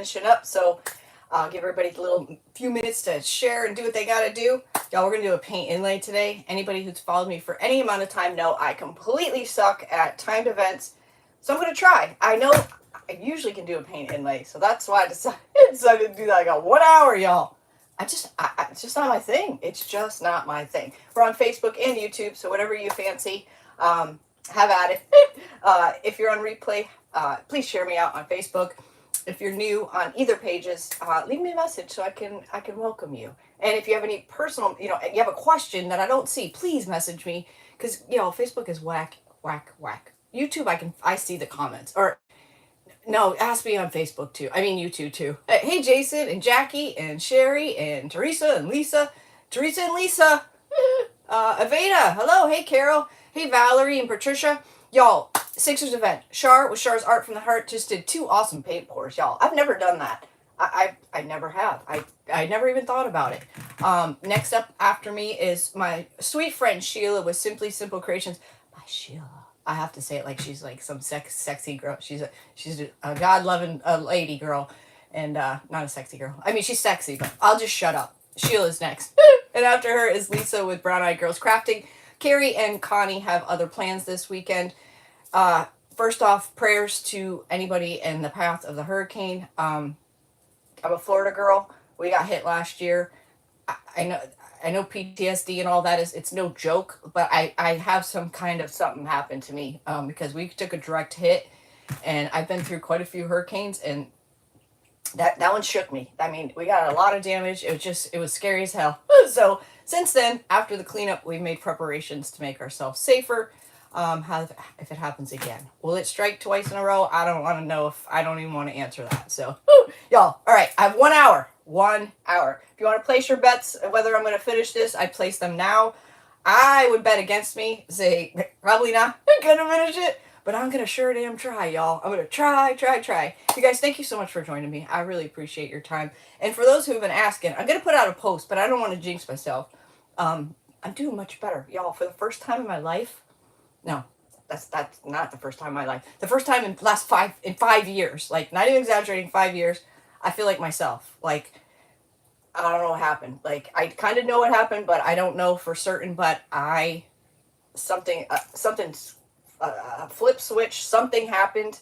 finishing up, so I'll give everybody a little few minutes to share and do what they gotta do. Y'all, we're gonna do a paint inlay today. Anybody who's followed me for any amount of time know I completely suck at timed events, so I'm gonna try. I know I usually can do a paint inlay, so that's why I decided to do that. I got 1 hour, y'all. It's just not my thing. It's just not my thing. We're on Facebook and YouTube, so whatever you fancy, have at it. If you're on replay, please share me out on Facebook. If you're new on either pages, leave me a message so I can welcome you. And if you have any personal, you have a question that I don't see, please message me, because Facebook is whack. YouTube, I see the comments. Or no, ask me on Facebook too. I mean YouTube too. Hey Jason and Jackie and Sherry and Teresa and Lisa. Aveda, hello. Hey Carol. Hey Valerie and Patricia. Y'all, Sixers event. Char with Char's Art from the Heart just did 2 awesome paint pours, y'all. I've never done that. I never have. I never even thought about it. Next up after me is my sweet friend Sheila with Simply Simple Creations by Sheila. I have to say it like she's like some sexy girl. She's a God-loving lady girl, and not a sexy girl. I mean, she's sexy, but I'll just shut up. Sheila's next. And after her is Lisa with Brown Eyed Girls Crafting. Carrie and Connie have other plans this weekend. First off, prayers to anybody in the path of the hurricane. I'm a Florida girl. We got hit last year. I know PTSD and all that it's no joke, but I have some kind of something happen to me because we took a direct hit, and I've been through quite a few hurricanes, and that one shook me. I mean, we got a lot of damage. It was scary as hell. So since then, after the cleanup, we made preparations to make ourselves safer. If it happens again, will it strike twice in a row? I don't want to know. I don't even want to answer that. So y'all, all right, I have 1 hour. 1 hour. If you want to place your bets whether I'm going to finish this, I place them now. I would bet against me, say probably not going to finish it, but I'm going to sure damn try, y'all. I'm going to try. You guys, thank you so much for joining me. I really appreciate your time. And for those who have been asking, I'm going to put out a post, but I don't want to jinx myself. I'm doing much better, y'all. For the first time in my life, no, that's not the first time in my life. The first time in 5 years, like not even exaggerating, 5 years, I feel like myself. Like, I don't know what happened. Like, I kind of know what happened, but I don't know for certain. But something, flip switch, something happened.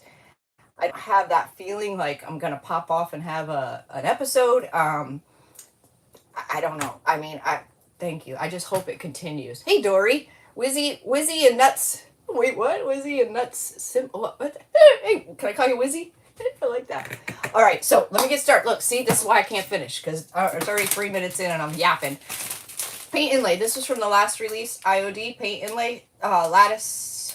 I have that feeling like I'm gonna pop off and have an episode. I don't know. I mean, thank you. I just hope it continues. Hey, Dory, Wizzy and Nuts. Wait, what? Wizzy and Nuts. What? Hey, can I call you Wizzy? I like that. All right, so let me get started. Look, see, this is why I can't finish, because it's already 3 minutes in and I'm yapping. Paint inlay. This was from the last release, IOD Paint Inlay-Lattice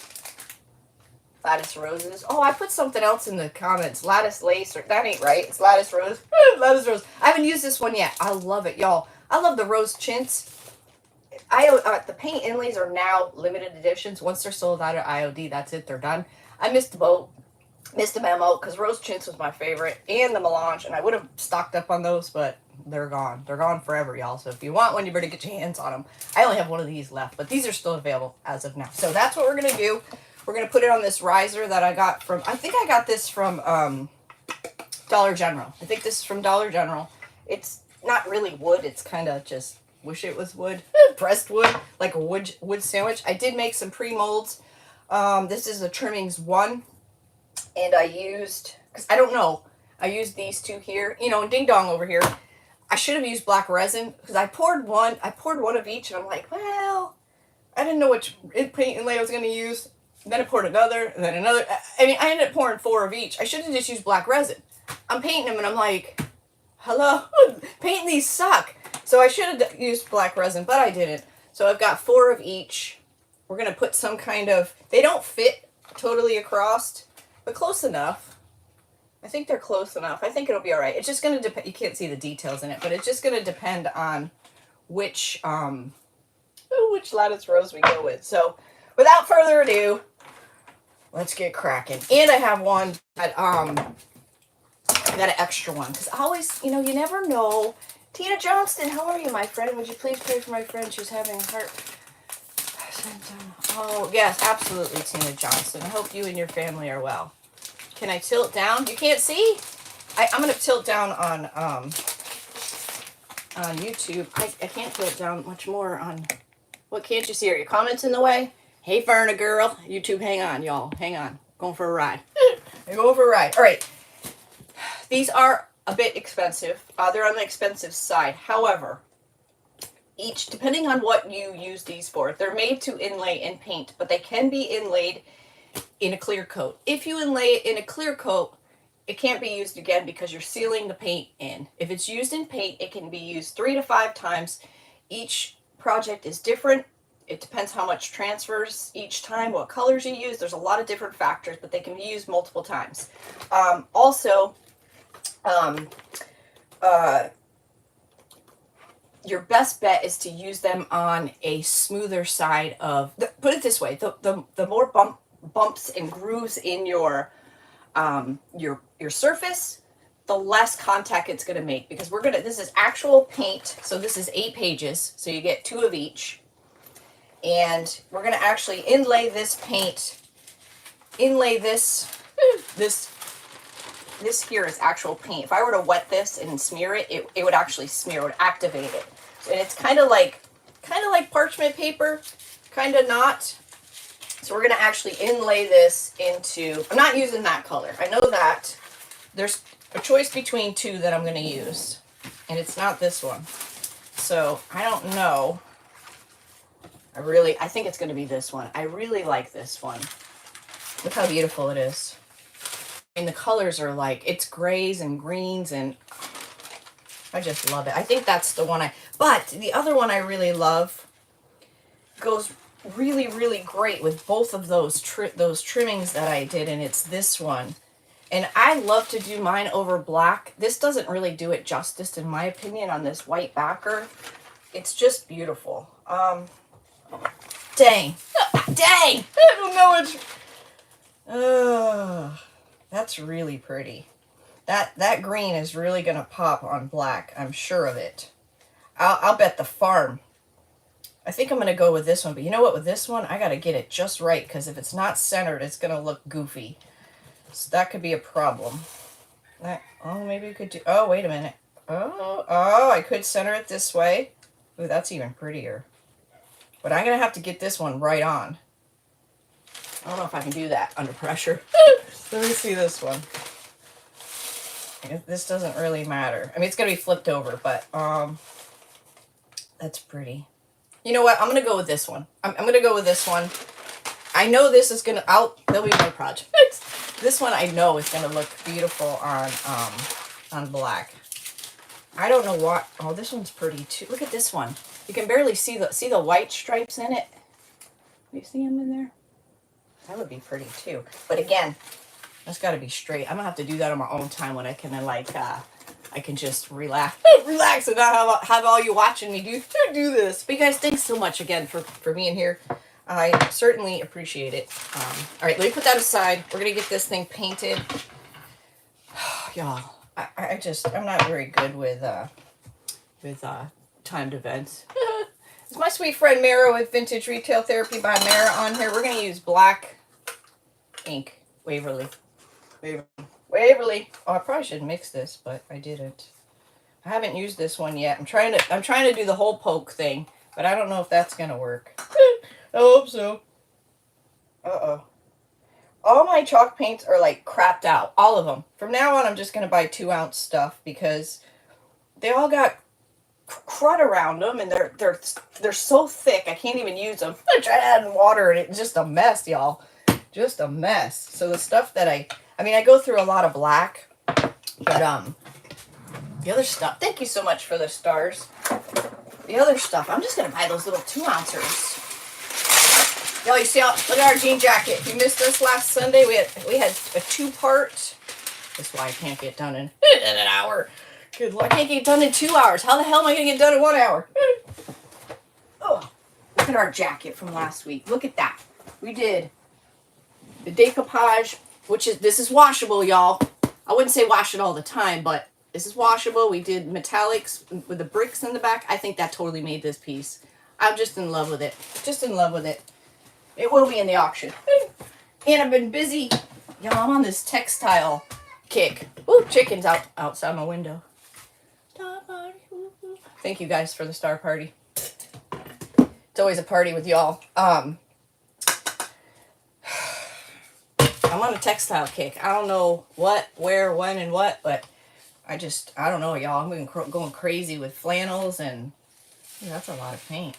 Roses. Oh, I put something else in the comments. Lattice lace, or that ain't right. It's Lattice Rose. Lattice Rose. I haven't used this one yet. I love it, y'all. I love the rose chintz. The paint inlays are now limited editions. Once they're sold out at IOD, that's it. They're done. I missed the boat. Missed the memo, because rose chintz was my favorite, and the melange, and I would have stocked up on those, but they're gone. They're gone forever, y'all. So if you want one, you better get your hands on them. I only have one of these left, but these are still available as of now. So that's what we're going to do. We're going to put it on this riser that I got from, I think I got this from Dollar General. I think this is from Dollar General. It's not really wood. It's kind of just, wish it was wood. Pressed wood, like a wood sandwich. I did make some pre-molds. This is a Trimmings 1. And I used, because I don't know, I used these two here, and Ding Dong over here. I should have used black resin, because I poured one of each, and I'm like, well, I didn't know which paint inlay I was going to use. And then I poured another, and then another. I mean, I ended up pouring 4 of each. I should have just used black resin. I'm painting them, and I'm like, hello, painting these suck. So I should have used black resin, but I didn't. So I've got 4 of each. We're going to put some kind of, they don't fit totally across, but close enough. I think they're close enough. I think it'll be all right. It's just going to depend. You can't see the details in it, but it's just going to depend on which lattice rose we go with. So without further ado, let's get cracking. And I have one that, I got an extra one, because always, you never know. Tina Johnston, how are you, my friend? Would you please pray for my friend? She's having a heart. Oh, yes, absolutely, Tina Johnston. I hope you and your family are well. Can I tilt down? You can't see? I'm going to tilt down on YouTube. I can't tilt down much more on, what can't you see? Are your comments in the way? Hey, Ferna girl. YouTube, hang on, y'all. Hang on. Going for a ride. I'm going for a ride. All right. These are a bit expensive. They're on the expensive side. However, each, depending on what you use these for, they're made to inlay and paint, but they can be inlaid in a clear coat. If you inlay it in a clear coat, it can't be used again because you're sealing the paint in. If it's used in paint, it can be used 3 to 5 times. Each project is different. It depends how much transfers each time, what colors you use. There's a lot of different factors, but they can be used multiple times. Your best bet is to use them on a smoother side of, put it this way, the more bumps and grooves in your surface, the less contact it's going to make, because this is actual paint. So this is 8 pages. So you get 2 of each. And we're going to actually inlay this paint, this here is actual paint. If I were to wet this and smear it, it would actually smear, it would activate it. And it's kind of like parchment paper, kind of not. So we're going to actually inlay this into, I'm not using that color. I know that there's a choice between 2 that I'm going to use, and it's not this one. So I don't know. I think it's going to be this one. I really like this one. Look how beautiful it is. And the colors are like, it's grays and greens, and I just love it. I think that's the one but the other one I really love goes really, really great with both of those trimmings that I did, and it's this one. And I love to do mine over black. This doesn't really do it justice, in my opinion, on this white backer. It's just beautiful. Dang. Dang! I don't know which... that's really pretty. That green is really going to pop on black. I'm sure of it. I'll bet the farm. I think I'm going to go with this one. But you know what? With this one, I got to get it just right, because if it's not centered, it's going to look goofy. So that could be a problem. Maybe we could do... Oh, wait a minute. Oh, I could center it this way. Ooh, that's even prettier. But I'm going to have to get this one right on. I don't know if I can do that under pressure. Let me see this one. This doesn't really matter. I mean, it's going to be flipped over, but that's pretty. You know what? I'm going to go with this one. I'm going to go with this one. I know this is going to... That'll be my project. This one I know is going to look beautiful on black. I don't know what... Oh, this one's pretty too. Look at this one. You can barely see the white stripes in it. You see them in there? That would be pretty too. But again, that's got to be straight. I'm gonna have to do that on my own time when I can I can just relax and not have all you watching me do this. But you guys, thanks so much again for being here. I certainly appreciate it. All right, let me put that aside. We're gonna get this thing painted. Y'all, I'm not very good with timed events. It's my sweet friend Mara with Vintage Retail Therapy by Mara on here. We're going to use black ink. Waverly. Oh, I probably should mix this, but I didn't. I haven't used this one yet. I'm trying to do the whole poke thing, but I don't know if that's going to work. I hope so. Uh-oh. All my chalk paints are like crapped out. All of them. From now on, I'm just going to buy 2-ounce stuff because they all got crud around them, and they're so thick I can't even use them. I try to add in water, and it's just a mess, y'all. Just a mess. So the stuff that I go through a lot of black, but the other stuff. Thank you so much for the stars. The other stuff, I'm just gonna buy those little 2-ouncers. Y'all, you see how, look at our jean jacket. If you missed us last Sunday, we had a 2-part. That's why I can't get done in an hour. Good luck. I can't get done in 2 hours. How the hell am I going to get done in 1 hour? Oh, look at our jacket from last week. Look at that. We did the decoupage, this is washable, y'all. I wouldn't say wash it all the time, but this is washable. We did metallics with the bricks in the back. I think that totally made this piece. I'm just in love with it. Just in love with it. It will be in the auction. And I've been busy. Y'all, I'm on this textile kick. Ooh, chicken's outside my window. Star party. Thank you guys for the star party. It's always a party with y'all. I'm on a textile kick. I don't know what, where, when, and what, but I don't know, y'all. I'm going crazy with flannels, and that's a lot of paint.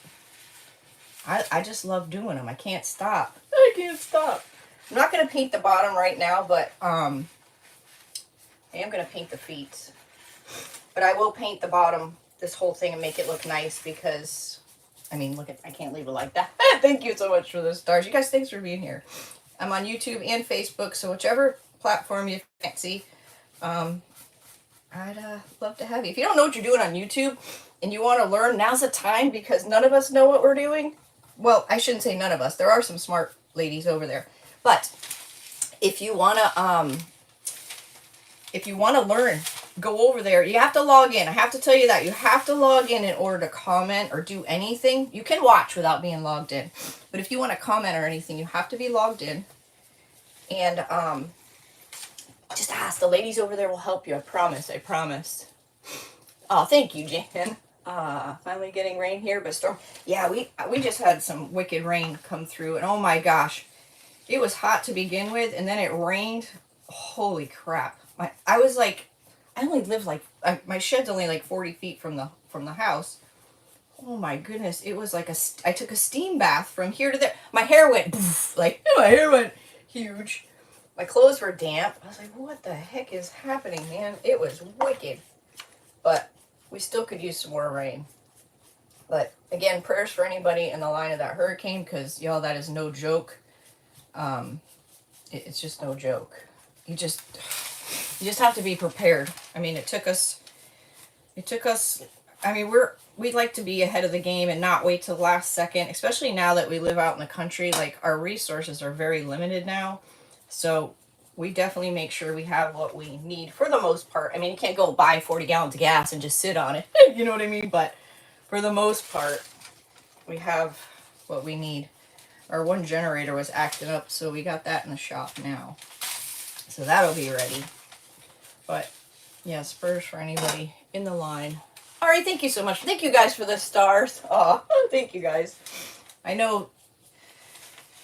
I just love doing them. I can't stop. I can't stop. I'm not going to paint the bottom right now, but I am going to paint the feet. But I will paint the bottom, this whole thing, and make it look nice because, I mean, look at, I can't leave it like that. Thank you so much for the stars. You guys, thanks for being here. I'm on YouTube and Facebook, so whichever platform you fancy, I'd love to have you. If you don't know what you're doing on YouTube and you want to learn, now's the time, because none of us know what we're doing. Well, I shouldn't say none of us. There are some smart ladies over there. But if you want to learn, go over there. You have to log in. I have to tell you that. You have to log in order to comment or do anything. You can watch without being logged in. But if you want to comment or anything, you have to be logged in. And just ask. The ladies over there will help you. I promise. I promise. Oh, thank you, Jan. Finally getting rain here, but storm. Yeah, we just had some wicked rain come through, and oh my gosh, it was hot to begin with, and then it rained. Holy crap! I was like, I only live like my shed's only like 40 feet from the house. Oh my goodness, it was like I took a steam bath from here to there. My hair went poof, like my hair went huge. My clothes were damp. I was like, what the heck is happening, man? It was wicked, but we still could use some more rain. But again, prayers for anybody in the line of that hurricane, because y'all, that is no joke. It's just no joke. You just have to be prepared. I mean, it took us, I mean, we'd like to be ahead of the game and not wait till the last second, especially now that we live out in the country. Like, our resources are very limited now. So we definitely make sure we have what we need for the most part. I mean, you can't go buy 40 gallons of gas and just sit on it. You know what I mean? But for the most part, we have what we need. Our one generator was acting up, so we got that in the shop now. So that'll be ready. But yeah, spurs for anybody in the line. All right, thank you so much. Thank you guys for the stars. Oh, thank you guys. I know.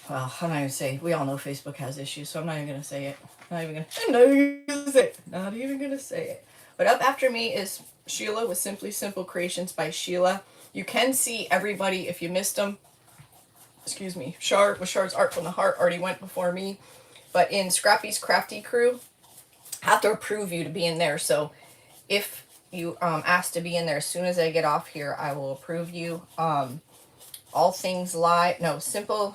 Well, I'm not even say. We all know Facebook has issues, so I'm not even gonna say it. Not even gonna say it. But up after me is Sheila with Simply Simple Creations by Sheila. You can see everybody if you missed them. Excuse me. Shard with Shard's Art from the Heart already went before me. But in Scrappy's Crafty Crew, I have to approve you to be in there. So if you ask to be in there as soon as I get off here, I will approve you. All Things Live, no, Simply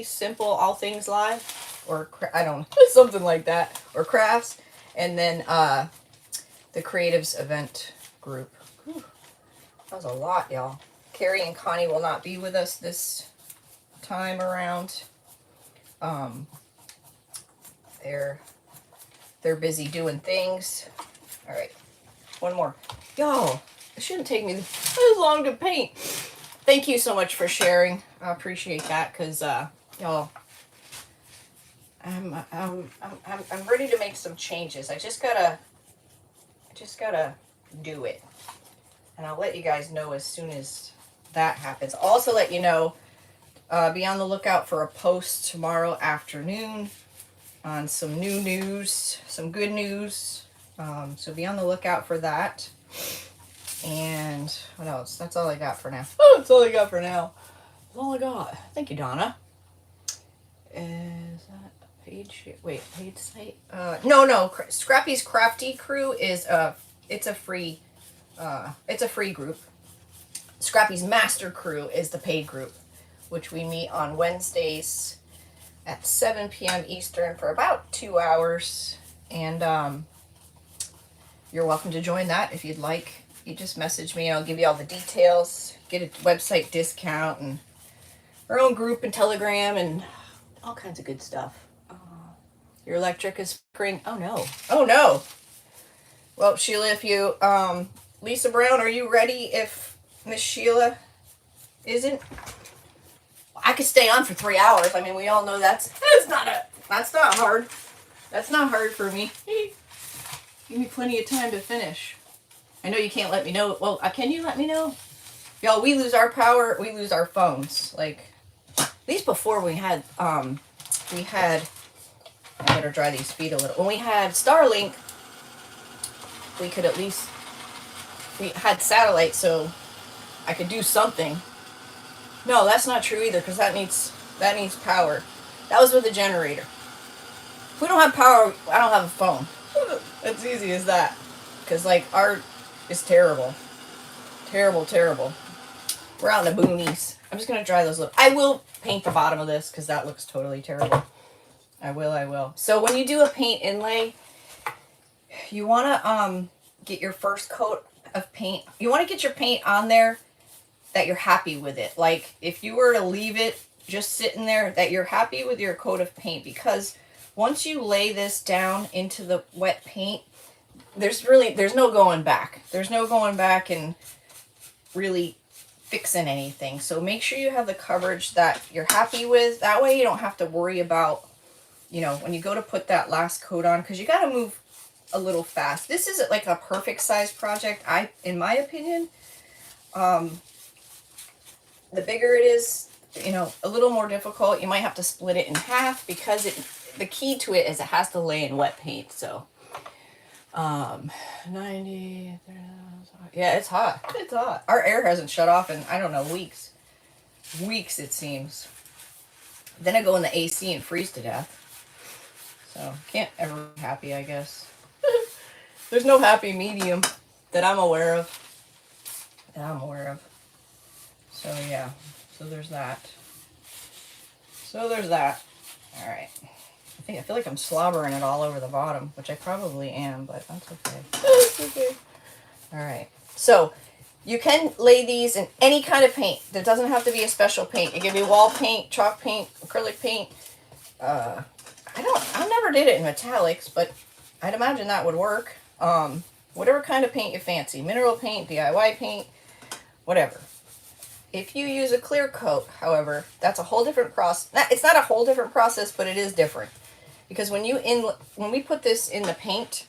Simple All Things Live, or I don't know, something like that, or Crafts, and then the Creatives Event Group. Whew, that was a lot, y'all. Carrie and Connie will not be with us this time around. They're busy doing things. All right, one more. Y'all, it shouldn't take me this long to paint. Thank you so much for sharing. I appreciate that, because y'all, I'm ready to make some changes. I just gotta do it, and I'll let you guys know as soon as that happens. I'll also let you know, be on the lookout for a post tomorrow afternoon on some new news, some good news. So be on the lookout for that. And what else? That's all I got for now. Oh, that's all I got for now. That's all I got. Thank you, Donna. Is that a page? Wait, page site? No. Scrappy's Crafty Crew is it's a free group. Scrappy's Master Crew is the paid group, which we meet on Wednesdays at 7 p.m. Eastern for about 2 hours. And you're welcome to join that if you'd like. You just message me and I'll give you all the details. Get a website discount and our own group and Telegram and all kinds of good stuff. Your electric is flickering. Oh no. Oh no. Well, Sheila, if you, Lisa Brown, are you ready if Miss Sheila isn't? I could stay on for 3 hours. I mean, we all know that's not hard. That's not hard for me. Give me plenty of time to finish. I know you can't let me know. Well, can you let me know? Y'all, we lose our power, we lose our phones. Like, at least before we had, I better dry these feet a little. When we had Starlink, we could at least, we had satellite, so I could do something. No, that's not true either, because that needs power. That was with a generator. If we don't have power, I don't have a phone. It's easy as that. Because, like, our is terrible. Terrible, terrible. We're out in the boonies. I'm just going to dry those up. I will paint the bottom of this, because that looks totally terrible. I will. So when you do a paint inlay, you want to get your first coat of paint. You want to get your paint on there that you're happy with it. Like, if you were to leave it just sitting there, that you're happy with your coat of paint, because once you lay this down into the wet paint, there's no going back. There's no going back and really fixing anything. So make sure you have the coverage that you're happy with. That way you don't have to worry about, you know, when you go to put that last coat on, because you got to move a little fast. This isn't like a perfect size project, in my opinion. The bigger it is, you know, a little more difficult. You might have to split it in half, because the key to it is it has to lay in wet paint. So 90, yeah, it's hot. It's hot. Our air hasn't shut off in, I don't know, weeks it seems. Then I go in the AC and freeze to death. So can't ever be happy, I guess. There's no happy medium that I'm aware of. So yeah, so there's that. All right. I feel like I'm slobbering it all over the bottom, which I probably am, but that's okay. That's okay. All right. So you can lay these in any kind of paint. There doesn't have to be a special paint. It can be wall paint, chalk paint, acrylic paint. I never did it in metallics, but I'd imagine that would work. Whatever kind of paint you fancy. Mineral paint, DIY paint, whatever. If you use a clear coat, however, that's a whole different process. It's not a whole different process, but it is different. Because when we put this in the paint,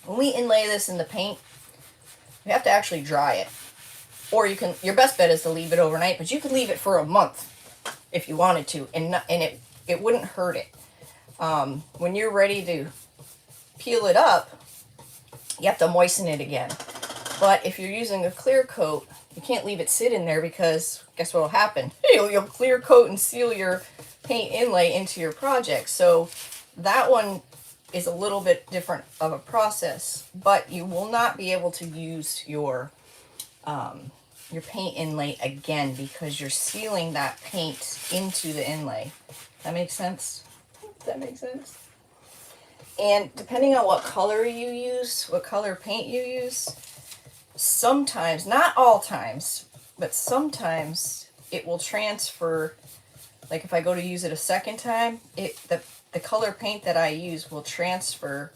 when we inlay this in the paint, you have to actually dry it. Or your best bet is to leave it overnight, but you could leave it for a month if you wanted to, and it wouldn't hurt it. When you're ready to peel it up, you have to moisten it again. But if you're using a clear coat, you can't leave it sit in there, because guess what will happen? You'll clear coat and seal your paint inlay into your project. So that one is a little bit different of a process, but you will not be able to use your paint inlay again, because you're sealing that paint into the inlay. That makes sense? And depending on what color you use, what color paint you use, sometimes, not all times, but sometimes it will transfer. Like if I go to use it a second time, the color paint that I use will transfer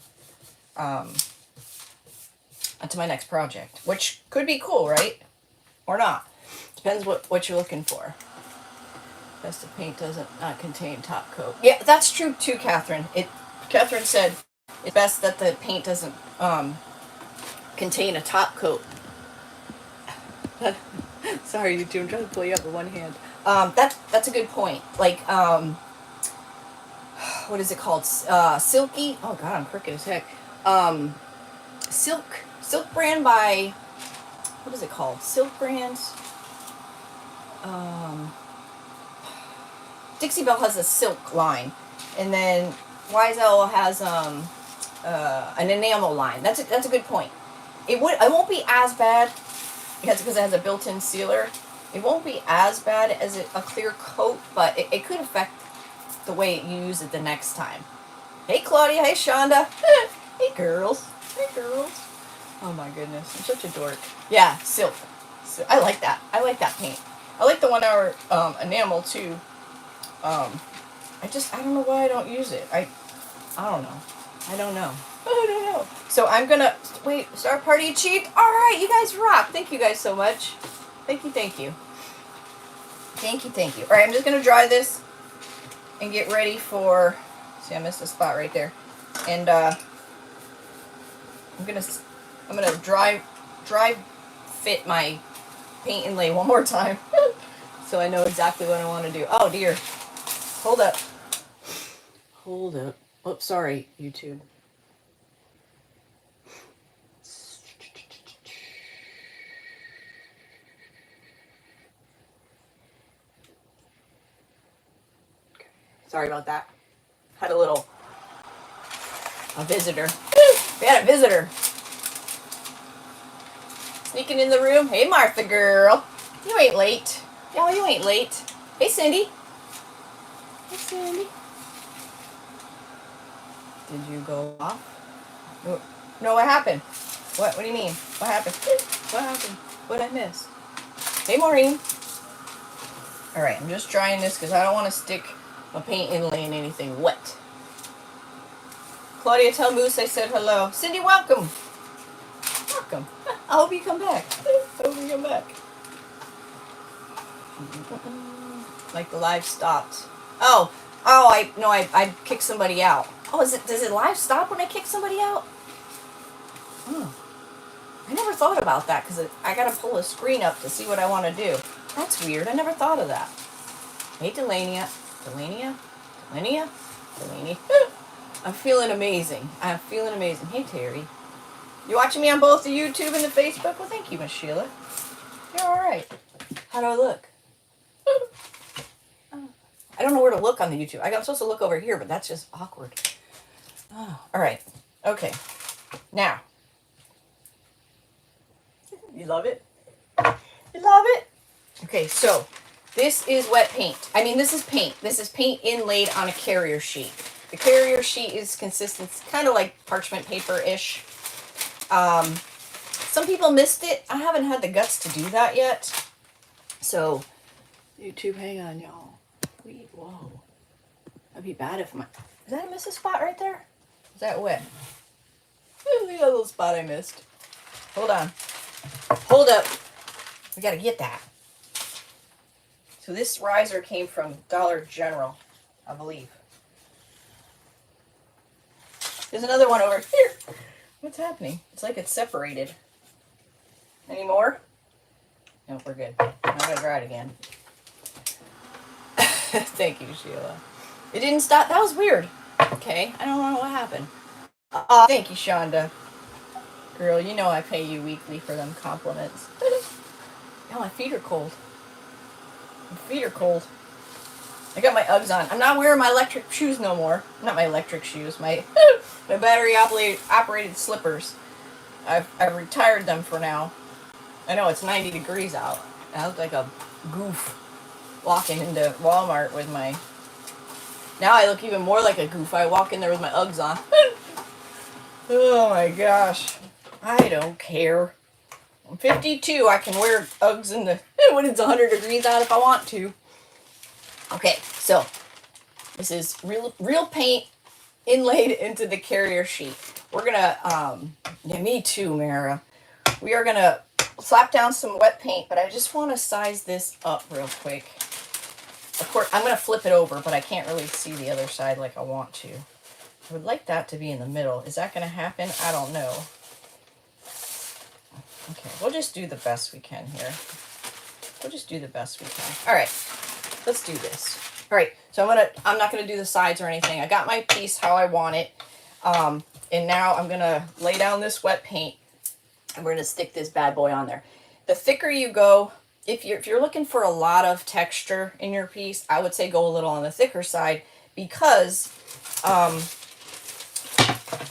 onto my next project, which could be cool, right? Or not. Depends what you're looking for. Best if paint doesn't not contain top coat. Yeah, that's true too, Catherine. Catherine said it's best that the paint doesn't contain a top coat. Sorry, YouTube, I'm trying to pull you up with one hand. That's a good point. Like, what is it called? Silky. Oh God, I'm crooked as heck. Silk brand by, what is it called? Silk brands. Dixie Belle has a silk line, and then Wiesel has an enamel line. That's a good point. It won't be as bad because it has a built-in sealer. It won't be as bad as a clear coat, but it could affect the way you use it the next time. Hey Claudia, hey Shonda, hey girls. Oh my goodness, I'm such a dork. Yeah, silk. So, I like that. I like that paint. I like the 1 hour enamel too. I don't know why I don't use it. I don't know. So I'm gonna wait. Star party achieved. All right, you guys rock. Thank you guys so much. Thank you. All right, I'm just gonna dry this and get ready for. See, I missed a spot right there. And I'm gonna dry fit my paint inlay one more time so I know exactly what I want to do. Oh dear. Hold up. Hold up. Oops, sorry, YouTube. Sorry about that. Had a visitor. We had a visitor. Sneaking in the room. Hey, Martha girl. You ain't late. No, you ain't late. Hey, Cindy. Hey, Cindy. Did you go off? No, what happened? What do you mean? What happened? What happened? What did I miss? Hey, Maureen. All right, I'm just trying this because I don't want to stick a paint inlay in anything wet. Claudia, tell Moose I said hello. Cindy, welcome. Welcome. I hope you come back. I hope you come back. Like the live stopped. I kicked somebody out. Oh, does it live stop when I kick somebody out? Oh. I never thought about that because I gotta pull a screen up to see what I want to do. That's weird. I never thought of that. Hey, Delania. Delaney. I'm feeling amazing. Hey, Terry. You watching me on both the YouTube and the Facebook? Well, thank you, Miss Sheila. You're all right. How do I look? I don't know where to look on the YouTube. I'm supposed to look over here, but that's just awkward. Oh, all right. Okay. Now. You love it? You love it? Okay, so this is wet paint. I mean, this is paint. This is paint inlaid on a carrier sheet. The carrier sheet is consistent, kind of like parchment paper-ish. Some people missed it. I haven't had the guts to do that yet. So, YouTube, hang on, y'all. Whoa. That'd be bad if Is that a missed spot right there? Is that wet? Look at that little spot I missed. Hold on. Hold up. We gotta get that. So this riser came from Dollar General, I believe. There's another one over here. What's happening? It's like it's separated. Any more? No, we're good. I'm gonna try it again. Thank you, Sheila. It didn't stop. That was weird. Okay, I don't know what happened. Thank you, Shonda. Girl, you know I pay you weekly for them compliments. Oh, my feet are cold. My feet are cold. I got my Uggs on. I'm not wearing my electric shoes no more. Not my electric shoes. My battery operated slippers. I've retired them for now. I know it's 90 degrees out. I look like a goof walking into Walmart with my... Now I look even more like a goof. I walk in there with my Uggs on. Oh my gosh. I don't care. I'm 52. I can wear Uggs in the when it's 100 degrees out if I want to. Okay, so this is real paint inlaid into the carrier sheet. We're gonna yeah, me too, Mara. We are gonna slap down some wet paint, but I just want to size this up real quick. Of course, I'm gonna flip it over, but I can't really see the other side like I want to. I would like that to be in the middle. Is that gonna happen? I don't know. Okay, we'll just do the best we can here. We'll just do the best we can. All right, let's do this. All right, so I'm not gonna do the sides or anything. I got my piece how I want it. And now I'm gonna lay down this wet paint and we're gonna stick this bad boy on there. The thicker you go, if you're looking for a lot of texture in your piece, I would say go a little on the thicker side because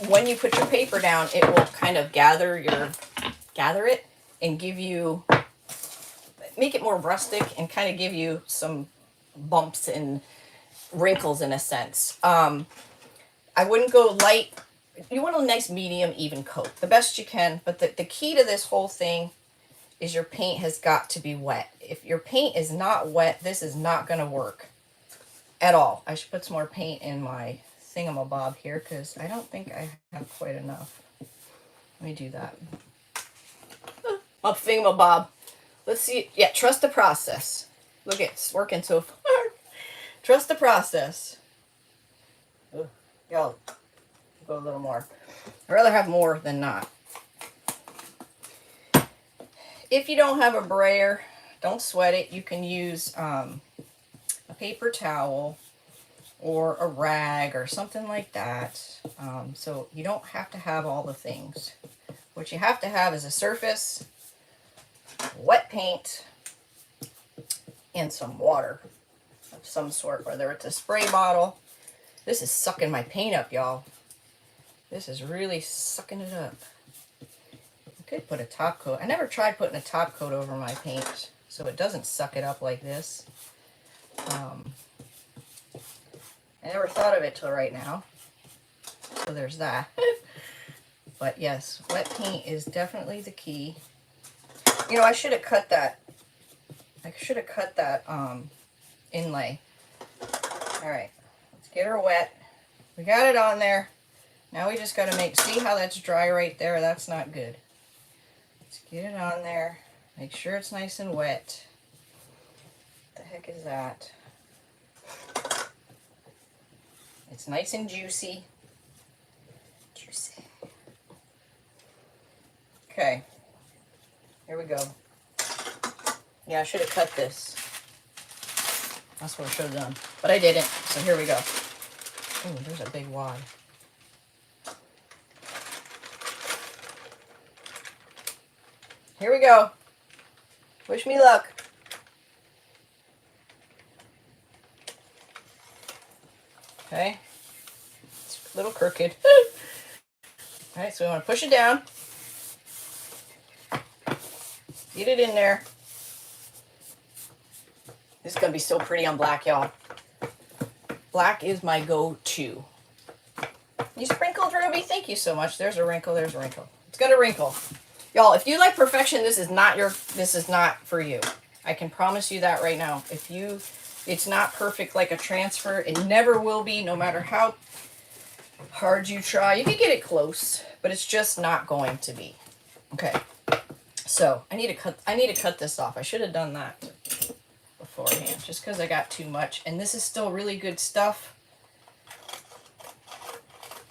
when you put your paper down, it will kind of gather it and make it more rustic and kind of give you some bumps and wrinkles in a sense. I wouldn't go light. You want a nice medium even coat, the best you can, but the key to this whole thing is your paint has got to be wet. If your paint is not wet, this is not going to work at all. I should put some more paint in my thingamabob here because I don't think I have quite enough. Let me do that. My thingamabob. Let's see. Yeah, trust the process. Look, it's working so far. Trust the process. Y'all, Go a little more. I'd rather have more than not. If you don't have a brayer, don't sweat it. You can use a paper towel or a rag or something like that. So you don't have to have all the things. What you have to have is a surface, wet paint, and some water of some sort, whether it's a spray bottle. This is sucking my paint up, y'all. This is really sucking it up. I could put a top coat. I never tried putting a top coat over my paint so it doesn't suck it up like this. I never thought of it till right now. So there's that. But yes, wet paint is definitely the key. You know, I should have cut that. I should have cut that inlay. All right, let's get her wet. We got it on there. Now we just got to see how that's dry right there. That's not good. Let's get it on there. Make sure it's nice and wet. What the heck is that? It's nice and juicy. Juicy. Okay. Here we go. Yeah, I should have cut this. That's what I should have done. But I didn't, so here we go. Ooh, there's a big wad. Here we go. Wish me luck. Okay. It's a little crooked. All right, so we want to push it down. Get it in there. This is going to be so pretty on black, y'all. Black is my go-to. You sprinkled, Ruby? Thank you so much. There's a wrinkle. There's a wrinkle. It's going to wrinkle. Y'all, if you like perfection, this is not for you. I can promise you that right now. It's not perfect like a transfer. It never will be, no matter how hard you try. You can get it close, but it's just not going to be. Okay. So I need to cut this off. I should have done that beforehand, just because I got too much. And this is still really good stuff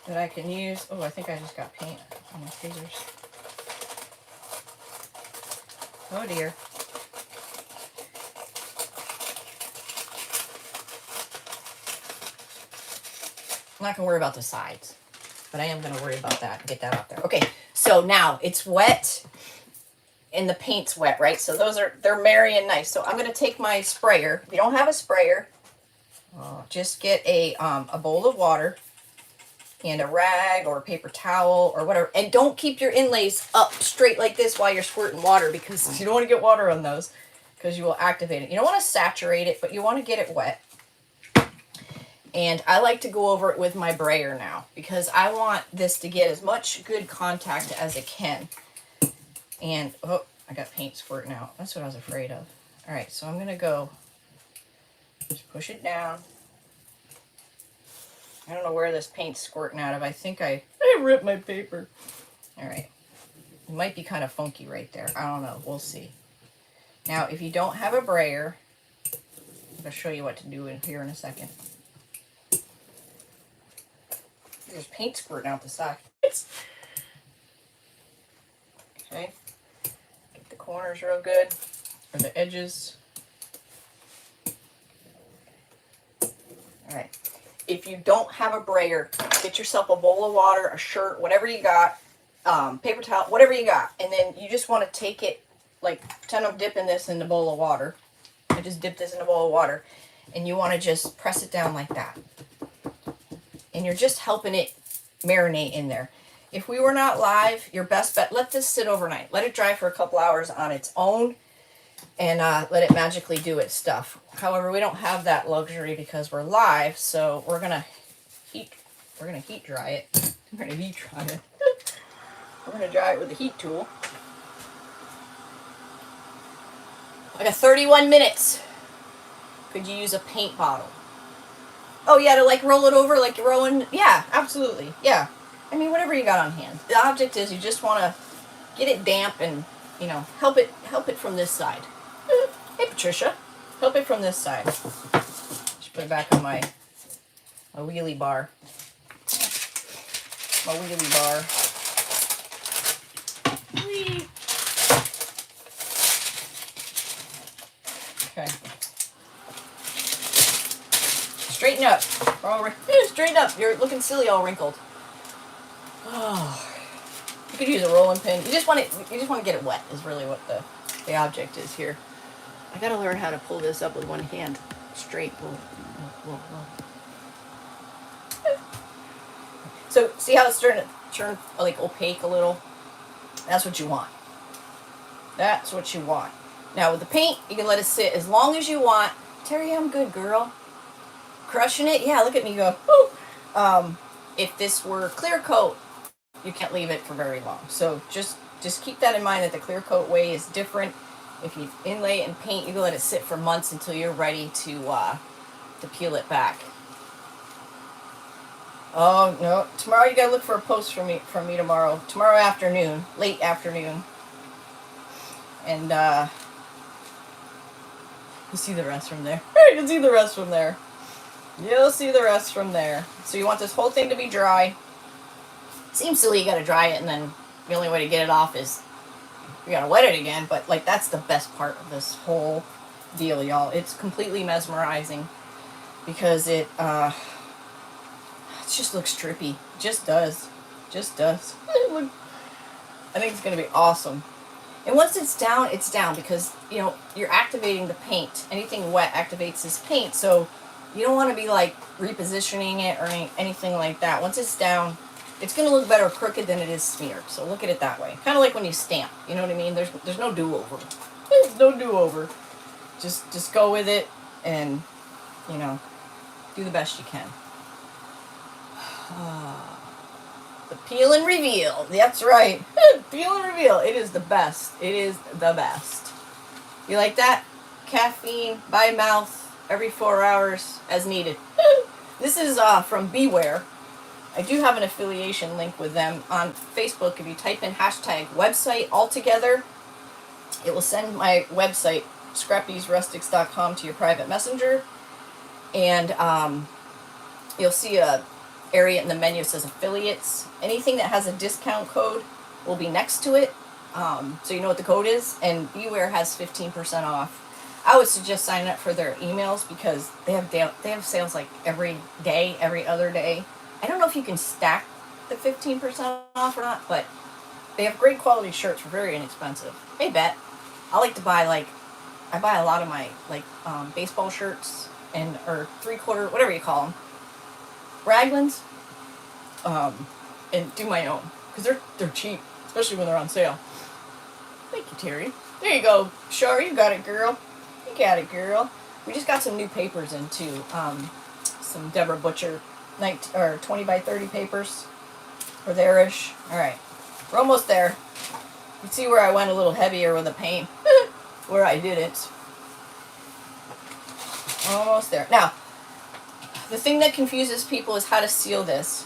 that I can use. Oh, I think I just got paint on my scissors. Oh dear. I'm not gonna worry about the sides, but I am gonna worry about that and get that out there. Okay, so now it's wet. And the paint's wet, right? So they're merry and nice. So I'm going to take my sprayer. If you don't have a sprayer, just get a bowl of water and a rag or a paper towel or whatever. And don't keep your inlays up straight like this while you're squirting water, because you don't want to get water on those, because you will activate it. You don't want to saturate it, but you want to get it wet. And I like to go over it with my brayer now, because I want this to get as much good contact as it can. And, oh, I got paint squirting out. That's what I was afraid of. All right, so I'm going to go, just push it down. I don't know where this paint's squirting out of. I think I ripped my paper. All right. It might be kind of funky right there. I don't know. We'll see. Now, if you don't have a brayer, I'm going to show you what to do in here in a second. There's paint squirting out the side. Okay. Get the corners real good, or the edges. All right. If you don't have a brayer, get yourself a bowl of water, a shirt, whatever you got, paper towel, whatever you got. And then you just want to take it, like, pretend I'm dipping this in a bowl of water. I just dipped this in a bowl of water. And you want to just press it down like that. And you're just helping it marinate in there. If we were not live, your best bet, let this sit overnight. Let it dry for a couple hours on its own, and let it magically do its stuff. However, we don't have that luxury because we're live, so we're gonna heat dry it. We're gonna heat dry it. We're gonna dry it with the heat tool. I got 31 minutes. Could you use a paint bottle? Oh yeah, to like roll it over like you're rolling. Yeah, absolutely. Yeah. I mean, whatever you got on hand. The object is you just want to get it damp and, you know, help it from this side. Hey, Patricia. Help it from this side. Just put it back on my wheelie bar. my wheelie bar. Whee. Okay. Straighten up. Straighten up. You're looking silly, all wrinkled. Oh. You could use a rolling pin. You just want to get it wet. Is really what the object is here. I gotta learn how to pull this up with one hand straight. Whoa, whoa, whoa. So see how it's starting to turn like opaque a little? That's what you want. That's what you want. Now with the paint, you can let it sit as long as you want. Terry, I'm good, girl. Crushing it? Yeah, look at me go. Woo! If this were clear coat, you can't leave it for very long. So just keep that in mind that the clear coat way is different. If you inlay and paint, you can let it sit for months until you're ready to peel it back. Oh no! Tomorrow you gotta look for a post from me tomorrow. Tomorrow afternoon, late afternoon, and you'll see the rest from there. You'll see the rest from there. You'll see the rest from there. So you want this whole thing to be dry. Seems silly you gotta dry it, and then the only way to get it off is you gotta wet it again. But like that's the best part of this whole deal, y'all. It's completely mesmerizing because it just looks trippy. Just does. Just does. I think it's going to be awesome. And once it's down because, you know, you're activating the paint. Anything wet activates this paint, so you don't want to be, like, repositioning it or anything like that. Once it's down, it's going to look better crooked than it is smeared. So look at it that way. Kind of like when you stamp. You know what I mean? There's no do-over. There's no do-over. Just go with it and, you know, do the best you can. The peel and reveal. That's right. Peel and reveal. It is the best. It is the best. You like that? Caffeine by mouth every 4 hours as needed. This is from Beware. I do have an affiliation link with them on Facebook. If you type in #website altogether, it will send my website, scrappysrustics.com, to your private messenger. And you'll see a area in the menu that says affiliates. Anything that has a discount code will be next to it, so you know what the code is. And Beware has 15% off. I would suggest signing up for their emails because they have sales like every day, every other day. I don't know if you can stack the 15% off or not, but they have great quality shirts for very inexpensive. Hey, Bet, I like to buy I buy a lot of my baseball shirts or 3/4, whatever you call them, Raglans, and do my own because they're cheap, especially when they're on sale. Thank you, Terry. There you go. Sure, you got it, girl. You got it, girl. We just got some new papers in too. Some Deborah Butcher 20 by 30 papers. We're there-ish. All right, we're almost there. You can see where I went a little heavier with the paint, where I didn't. Almost there. Now, the thing that confuses people is how to seal this.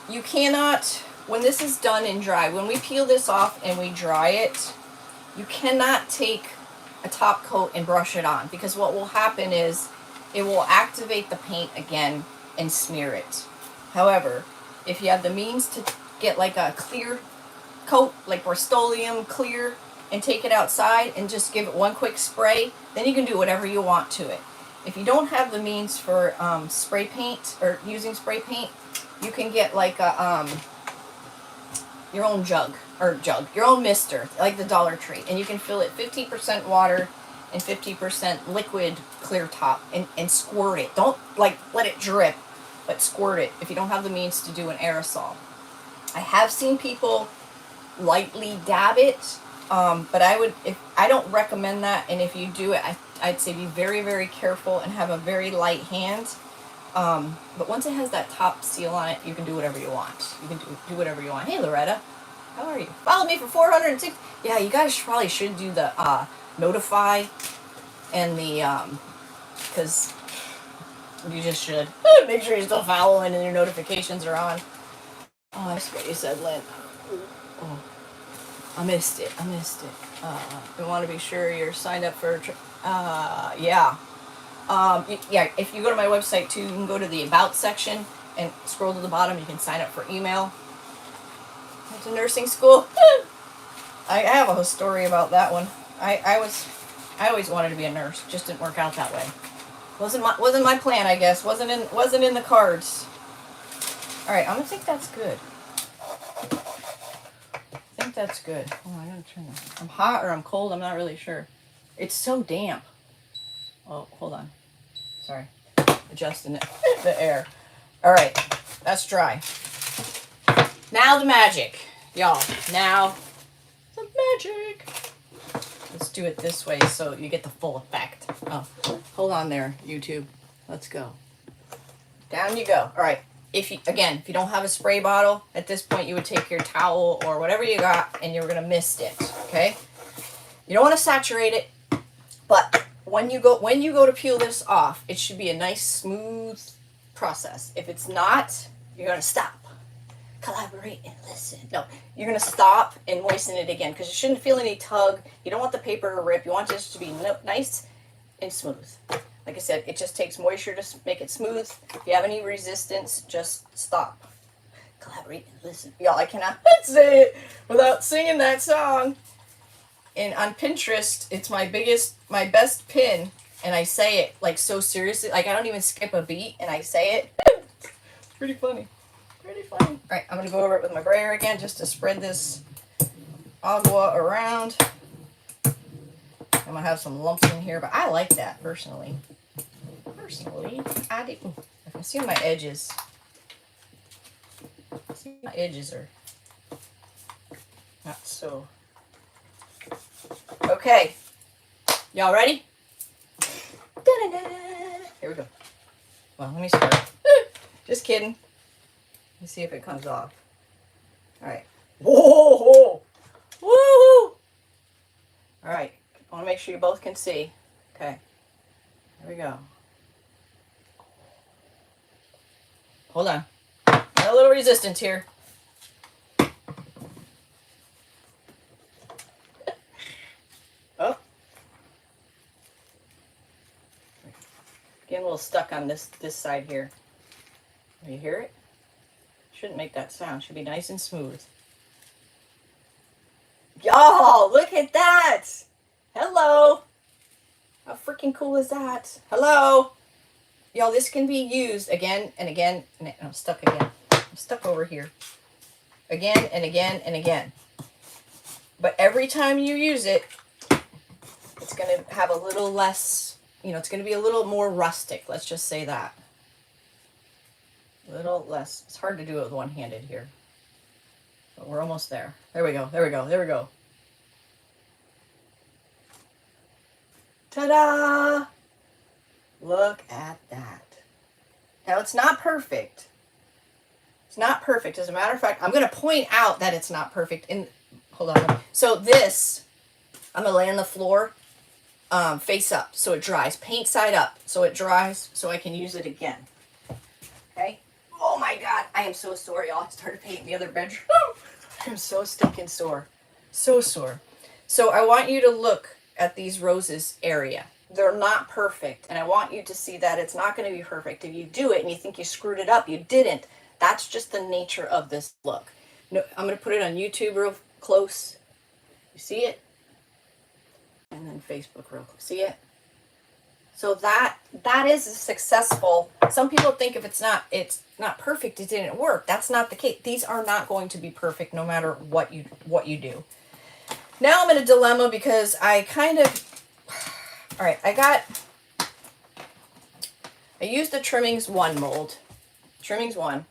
You cannot, when this is done and dry, when we peel this off and we dry it, you cannot take a top coat and brush it on, because what will happen is it will activate the paint again and smear it. However, if you have the means to get like a clear coat, like Rust-Oleum clear, and take it outside and just give it one quick spray, then you can do whatever you want to it. If you don't have the means for spray paint or using spray paint, you can get like a your own your own mister, like the Dollar Tree, and you can fill it 50% water and 50% liquid clear top and squirt it. Don't let it drip, but squirt it if you don't have the means to do an aerosol. I have seen people lightly dab it, but I don't recommend that, and if you do it, I'd say be very, very careful and have a very light hand. But once it has that top seal on it, you can do whatever you want. You can do whatever you want. Hey, Loretta, how are you? Follow me for 406. Yeah, you guys probably should do the notify and the because you just should make sure you're still following and your notifications are on. Oh, that's what you said, Lynn. Oh, I missed it. You want to be sure you're signed up for. Yeah. Yeah, if you go to my website too, you can go to the About section, and scroll to the bottom. You can sign up for email. Went to nursing school. I have a whole story about that one. I always wanted to be a nurse. Just didn't work out that way. Wasn't my plan, I guess. Wasn't in the cards. All right, I'm gonna think that's good. I think that's good. Oh, I'm gonna turn this. I'm hot or I'm cold. I'm not really sure. It's so damp. Oh, hold on. Sorry, adjusting it. The air. All right, that's dry. Now the magic, y'all. Now the magic. Let's do it this way so you get the full effect. Oh, hold on there, YouTube. Let's go. Down you go. All right. If you don't have a spray bottle, at this point you would take your towel or whatever you got and you're gonna mist it. Okay. You don't want to saturate it, but when you go to peel this off, it should be a nice smooth process. If it's not, you're gonna stop. Collaborate and listen. No, you're going to stop and moisten it again because you shouldn't feel any tug. You don't want the paper to rip. You want this to be nice and smooth. Like I said, it just takes moisture to make it smooth. If you have any resistance, just stop. Collaborate and listen. Y'all, I cannot say it without singing that song. And on Pinterest, it's my best pin, and I say it like so seriously. Like I don't even skip a beat, and I say it. It's pretty funny. Pretty funny. All right, I'm going to go over it with my brayer again just to spread this agua around. I'm going to have some lumps in here, but I like that personally. I do. I can see my edges. See, my edges are not so. Okay. Y'all ready? Da-da-da. Here we go. Well, let me start. Just kidding. Let's see if it comes off. All right. Whoa! Woo! All right. I want to make sure you both can see. Okay. Here we go. Hold on. Got a little resistance here. Oh. Getting a little stuck on this side here. You hear it? Shouldn't make that sound. Should be nice and smooth. Y'all, look at that. Hello. How freaking cool is that? Hello. Y'all, this can be used again and again. And I'm stuck again. I'm stuck over here. Again and again and again. But every time you use it, it's going to have a little less, it's going to be a little more rustic. Let's just say that. A little less. It's hard to do it with one-handed here. But we're almost there. There we go. There we go. There we go. Ta-da! Look at that. Now, it's not perfect. It's not perfect. As a matter of fact, I'm going to point out that it's not perfect. Hold on. So this, I'm going to lay on the floor face up so it dries. Paint side up so it dries so I can use it again. Okay? Oh my God, I am so sore, y'all. I started painting the other bedroom. I'm so stinking sore. So sore. So I want you to look at these roses area. They're not perfect, and I want you to see that it's not going to be perfect. If you do it and you think you screwed it up, you didn't. That's just the nature of this look. No, I'm going to put it on YouTube real close. You see it? And then Facebook real close. See it? So that is a successful. Some people think if it's not perfect, it didn't work. That's not the case. These are not going to be perfect no matter what you do. Now I'm in a dilemma because I all right, I used the Trimmings 1 mold. Trimmings 1.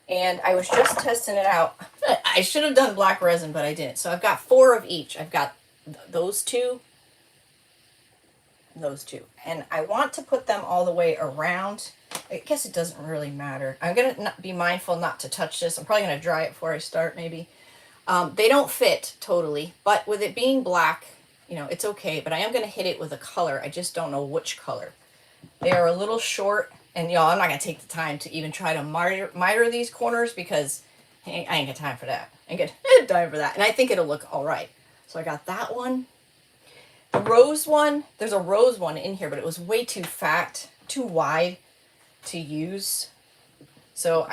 And I was just testing it out. I should have done black resin, but I didn't. So I've got 4 of each. I've got those two. And I want to put them all the way around. I guess it doesn't really matter. I'm going to be mindful not to touch this. I'm probably going to dry it before I start, maybe. They don't fit totally, but with it being black, it's okay. But I am going to hit it with a color. I just don't know which color. They are a little short, and y'all, I'm not going to take the time to even try to miter these corners because I ain't got time for that. I ain't got time for that. And I think it'll look all right. So I got that one. The rose one, there's a rose one in here, but it was way too fat, too wide to use. So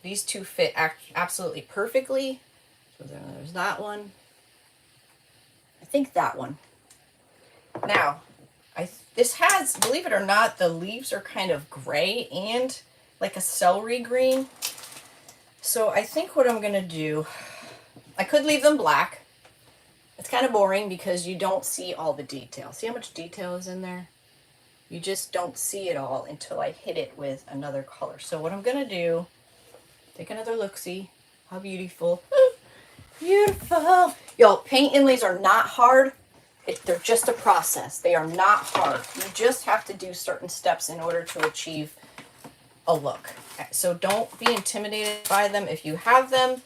these two fit absolutely perfectly. So there's that one. I think that one. Now, this has, believe it or not, the leaves are kind of gray and like a celery green. So I think what I'm going to do, I could leave them black. It's kind of boring because you don't see all the detail. See how much detail is in there? You just don't see it all until I hit it with another color. So what I'm going to do, take another look-see. How beautiful. Beautiful. Y'all, paint inlays are not hard. They're just a process. They are not hard. You just have to do certain steps in order to achieve a look. So don't be intimidated by them. If you have them,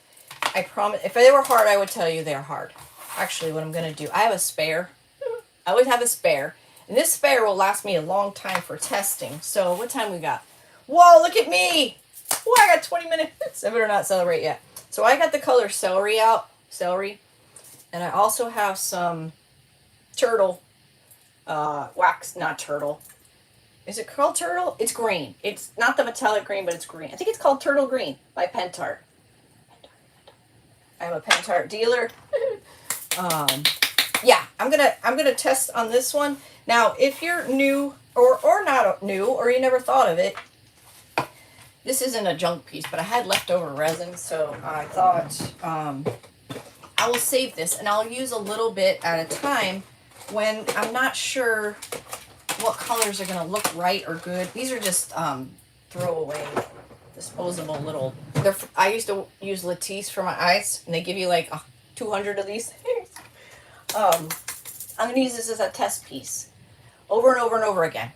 I promise, if they were hard, I would tell you they're hard. Actually, what I'm going to do, I have a spare. I always have a spare. And this spare will last me a long time for testing. So what time we got? Whoa, look at me. Whoa, I got 20 minutes. I better not celebrate yet. So I got the color celery out. Celery. And I also have some turtle wax, not turtle. Is it called turtle? It's green. It's not the metallic green, but it's green. I think it's called Turtle Green by Pentart. I'm a Pentart dealer. Yeah, I'm gonna test on this one. Now, if you're new or not new, or you never thought of it, this isn't a junk piece, but I had leftover resin, so I thought I will save this, and I'll use a little bit at a time when I'm not sure what colors are gonna look right or good. These are just throwaway, disposable little. I used to use Lattice for my eyes, and they give you like 200 of these things. I'm gonna use this as a test piece, over and over and over again.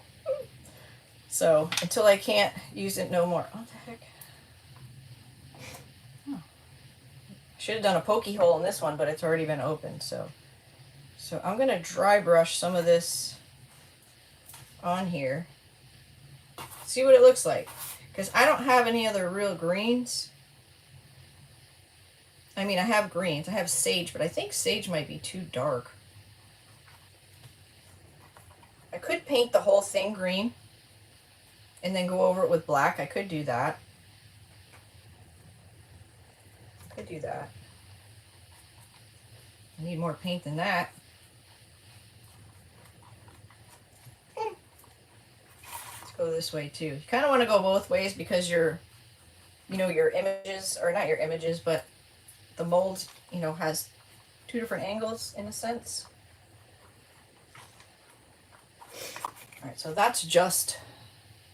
So until I can't use it no more. What the heck? Oh. I should have done a pokey hole in this one, but it's already been opened. So I'm gonna dry brush some of this on here. See what it looks like, because I don't have any other real greens. I mean, I have greens. I have sage, but I think sage might be too dark. I could paint the whole thing green and then go over it with black. I could do that. I could do that. I need more paint than that. Let's go this way too. You kind of want to go both ways because your images, or not your images, but the mold, has two different angles in a sense. All right, so that's just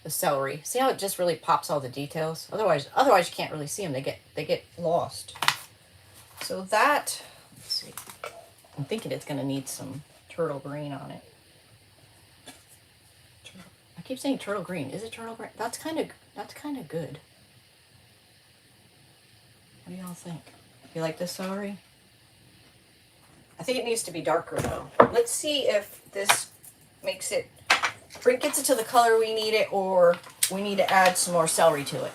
the celery. See how it just really pops all the details? Otherwise you can't really see them. They get lost. So that, let's see. I'm thinking it's gonna need some turtle green on it. I keep saying turtle green. Is it turtle green? That's kind of good. What do y'all think? You like this celery? I think it needs to be darker though. Let's see if this makes it, or it gets it to the color we need it, or we need to add some more celery to it.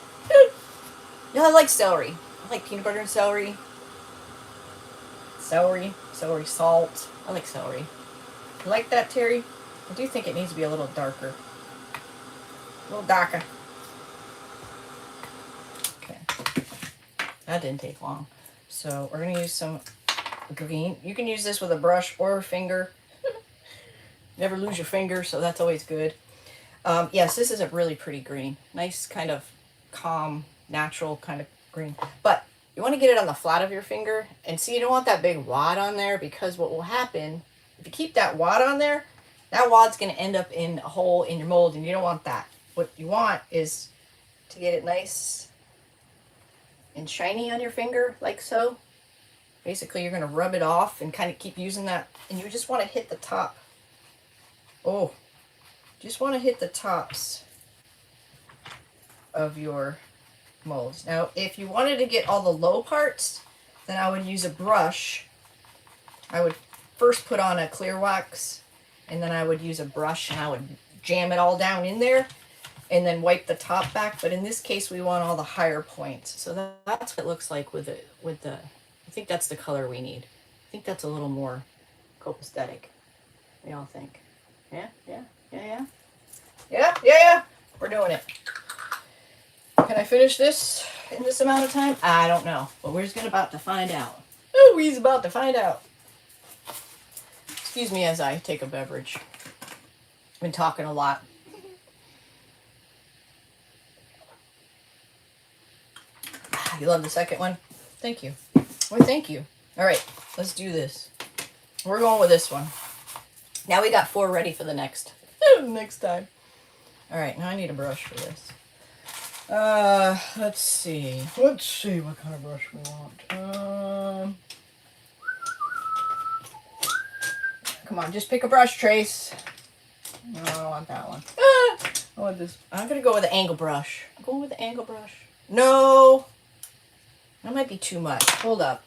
Yeah, I like celery. I like peanut butter and celery. Celery salt. I like celery. You like that, Terry? I do think it needs to be a little darker. A little darker. Okay. That didn't take long. So we're going to use some green. You can use this with a brush or a finger. Never lose your finger, so that's always good. Yes, this is a really pretty green. Nice kind of calm, natural kind of green. But you want to get it on the flat of your finger. And see, you don't want that big wad on there, because what will happen, if you keep that wad on there, that wad's going to end up in a hole in your mold, and you don't want that. What you want is to get it nice and shiny on your finger, like so. Basically, you're going to rub it off and kind of keep using that, and you just want to hit the top. Oh, just want to hit the tops of your molds. Now, if you wanted to get all the low parts, then I would use a brush. I would first put on a clear wax, and then I would use a brush, and I would jam it all down in there, and then wipe the top back. But in this case, we want all the higher points. So that's what it looks like with the, I think that's the color we need. I think that's a little more copacetic. What do y'all think? Yeah. We're doing it. Can I finish this in this amount of time? I don't know, but we're just about to find out. Oh, we's about to find out. Excuse me as I take a beverage. I've been talking a lot. You love the second one? Thank you. Well, thank you. All right, let's do this. We're going with this one. Now we got 4 ready for the next time. All right, now I need a brush for this. Let's see. Let's see what kind of brush we want. Come on, just pick a brush, Trace. No, I don't want that one. I want this. I'm gonna go with the angle brush. I'm going with the angle brush. No, that might be too much. Hold up.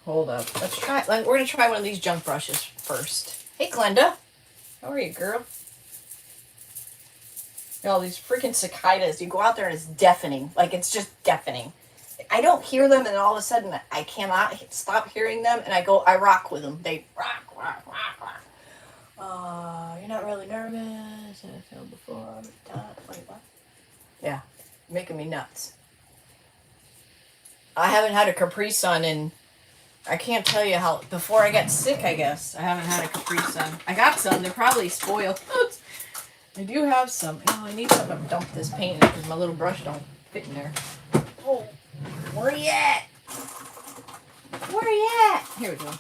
Let's try. We're gonna try one of these junk brushes first. Hey, Glenda, how are you, girl? All these freaking cicadas. You go out there and it's deafening. Like, it's just deafening. I don't hear them, and all of a sudden I cannot stop hearing them, and I rock with them. They rock. You're not really nervous. I failed before. Wait, what? Yeah, making me nuts. I haven't had a Capri Sun in, I can't tell you how, before I got sick, I guess. I haven't had a Capri Sun. I got some. They're probably spoiled. I do have some. Oh, I need something to dump this paint in because my little brush don't fit in there. Oh, where you at? Where you at? Here we go.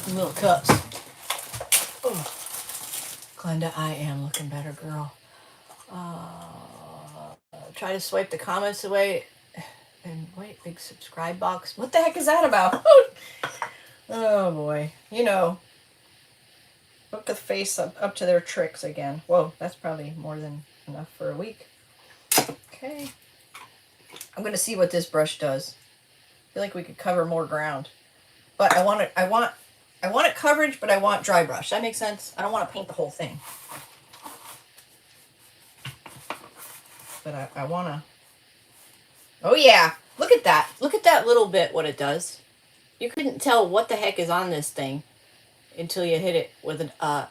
Little cups. Oh, Glenda, I am looking better, girl. Try to swipe the comments away. And wait, big subscribe box. What the heck is that about? Oh boy. You know. Hook the face up to their tricks again. Whoa, that's probably more than enough for a week. Okay. I'm gonna see what this brush does. I feel like we could cover more ground. But I want it coverage, but I want dry brush. That makes sense? I don't want to paint the whole thing. But I want to... Oh, yeah. Look at that. Look at that little bit, what it does. You couldn't tell what the heck is on this thing until you hit it with a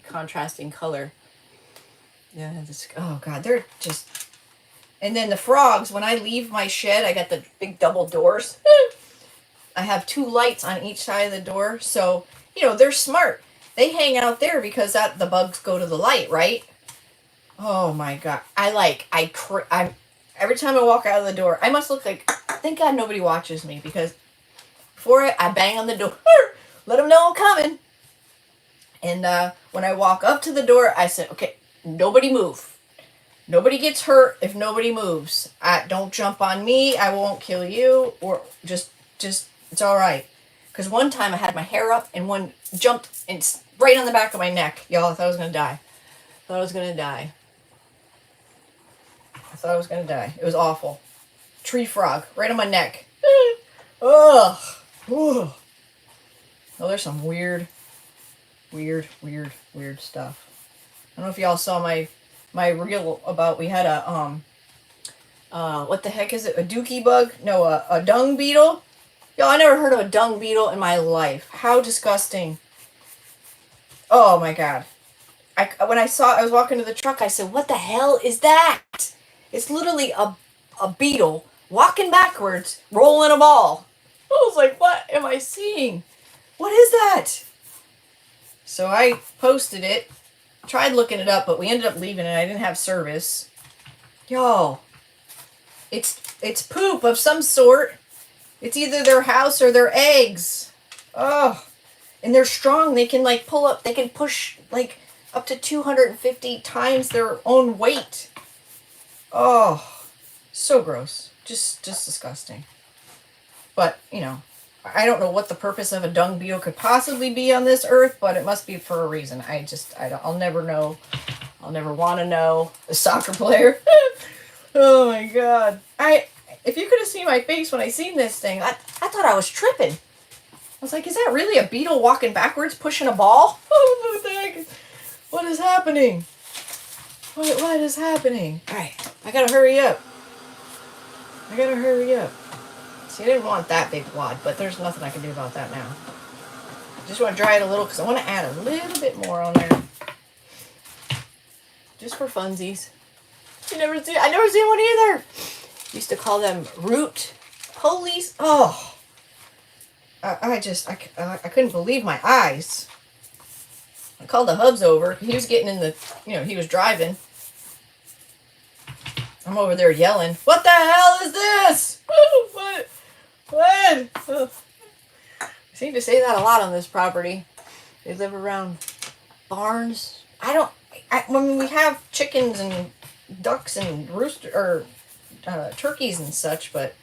contrasting color. Yeah, oh, God. They're just... And then the frogs, when I leave my shed, I got the big double doors. I have 2 lights on each side of the door. So, they're smart. They hang out there because the bugs go to the light, right? Oh my God. Every time I walk out of the door, I must look like, thank God nobody watches me because before I bang on the door, let them know I'm coming. And when I walk up to the door, I said, okay, nobody move. Nobody gets hurt if nobody moves. Don't jump on me. I won't kill you. Or just it's all right. Because one time I had my hair up and one jumped right on the back of my neck. Y'all, I thought I was going to die. I thought I was going to die. It was awful. Tree frog right on my neck. Ugh. Ugh. Oh, there's some weird stuff. I don't know if y'all saw my reel about, we had a, what the heck is it? A dookie bug? No, a dung beetle. Yo, I never heard of a dung beetle in my life. How disgusting. Oh my God. When I was walking to the truck, I said, what the hell is that? It's literally a beetle walking backwards, rolling a ball. I was like, what am I seeing? What is that? So I posted it, tried looking it up, but we ended up leaving it. I didn't have service. Yo, it's poop of some sort. It's either their house or their eggs. Oh, and they're strong. They can pull up. They can push up to 250 times their own weight. Oh, so gross. Just disgusting. But, I don't know what the purpose of a dung beetle could possibly be on this earth, but it must be for a reason. I'll never know. I'll never want to know. A soccer player. Oh my God. If you could have seen my face when I seen this thing, I thought I was tripping. I was like, is that really a beetle walking backwards pushing a ball? What the heck? What is happening? What is happening? All right, I gotta hurry up. See, I didn't want that big wad, but there's nothing I can do about that now. I just want to dry it a little because I want to add a little bit more on there. just for funsies. I never seen one either. Used to call them root polies. Oh, I couldn't believe my eyes. I called the hubs over. He was getting in the, he was driving. I'm over there yelling, "What the hell is this? What? Oh. I seem to say that a lot on this property. They live around barns. When we have chickens and ducks and turkeys and such, but